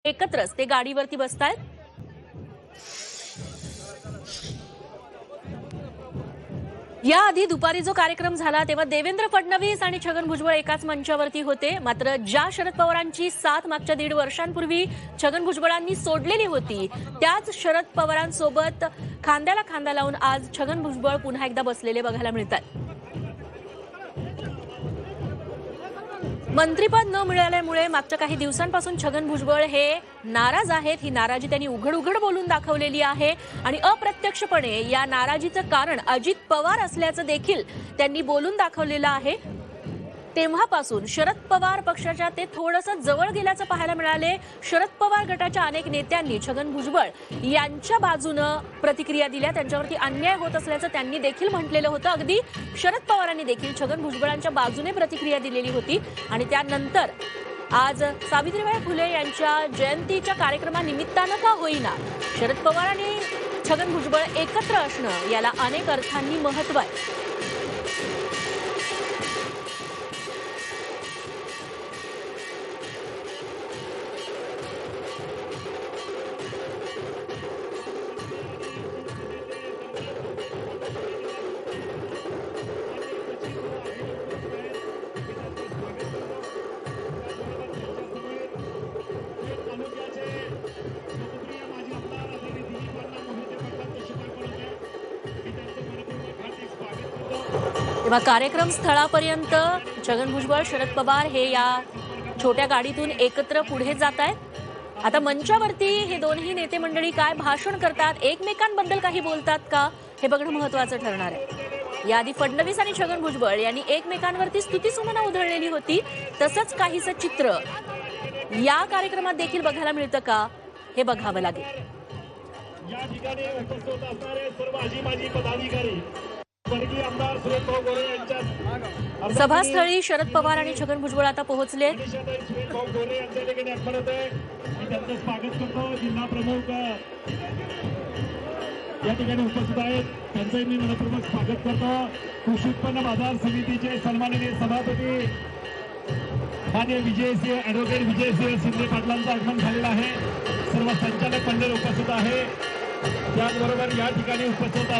एकत्रच ते गाडीवरती बसतायत। याआधी दुपारी जो कार्यक्रम झाला तेव्हा देवेंद्र फडणवीस आणि छगन भुजबळ एकाच मंचावरती होते। मात्र ज्या शरद पवारांची साथ मागच्या 1.5 वर्षांपूर्वी छगन भुजबळांनी सोडलेली होती, त्याच शरद पवारांसोबत खांद्याला खांदा लावून आज छगन भुजबळ पुन्हा एकदा बसलेले बघायला मिळतात। मंत्रिपद न मिळाल्यामुळे मागच्या काही दिवसांपासून छगन भुजबळ हे नाराज आहेत। ही नाराजी त्यांनी उघड बोलून दाखवलेली आहे आणि अप्रत्यक्षपणे या नाराजीचं कारण अजित पवार असल्याचं देखील त्यांनी बोलून दाखवलेलं आहे। तेव्हापासून शरद पवार पक्षाच्या ते थोडंसं जवळ गेल्याचं पाहायला मिळाले। शरद पवार गटाच्या अनेक नेत्यांनी छगन भुजबळ यांच्या बाजूनं प्रतिक्रिया दिल्या, त्यांच्यावरती अन्याय होत असल्याचं त्यांनी देखील म्हटलेलं होतं। अगदी शरद पवारांनी देखील छगन भुजबळांच्या बाजूने प्रतिक्रिया दिलेली होती आणि त्यानंतर आज सावित्रीबाई फुले यांच्या जयंतीच्या कार्यक्रमानिमित्तानं का होईना शरद पवार आणि छगन भुजबळ एकत्र असणं याला अनेक अर्थांनी महत्त्व आहे। तेव्हा कार्यक्रम स्थळापर्यंत छगन भुजबळ शरद पवार हे या छोट्या गाडीतून एकत्र पुढे जात आहेत। आता मंचावरती हे दोन्ही नेते मंडळी काय भाषण करतात, एकमेकांबद्दल काही बोलतात का, हे बघणं महत्त्वाचं ठरणार आहे। याआधी फडणवीस आणि छगन भुजबळ यांनी एकमेकांवरती स्तुतीसुमनं उधळलेली होती, तसंच काहीसं चित्र या कार्यक्रमात देखील बघायला मिळतं का, हे बघावं लागेल। या ठिकाणी उपस्थित असणारे सर्व आजी पदाधिकारी स्वर्गीय आमदार सुरेश भाऊ गोरे यांच्या सभास्थळी शरद पवार आणि छगन भुजबळ आता पोहोचले। सुरेश भाऊ गोरे यांच्या ठिकाणी अर्पण होते। मी त्यांचं स्वागत करतो। जिल्हा प्रमुख या ठिकाणी उपस्थित आहेत, त्यांचंही मी मनपूर्वक स्वागत करतो। कृषी उत्पन्न बाजार समितीचे सन्माननीय सभापती माननीय विजयसिंह ॲडव्होकेट विजयसिंह शिंदे पाटलांचं आगमन झालेलं आहे। सर्व संचालक मंडळ उपस्थित आहे, त्याचबरोबर या ठिकाणी उपस्थित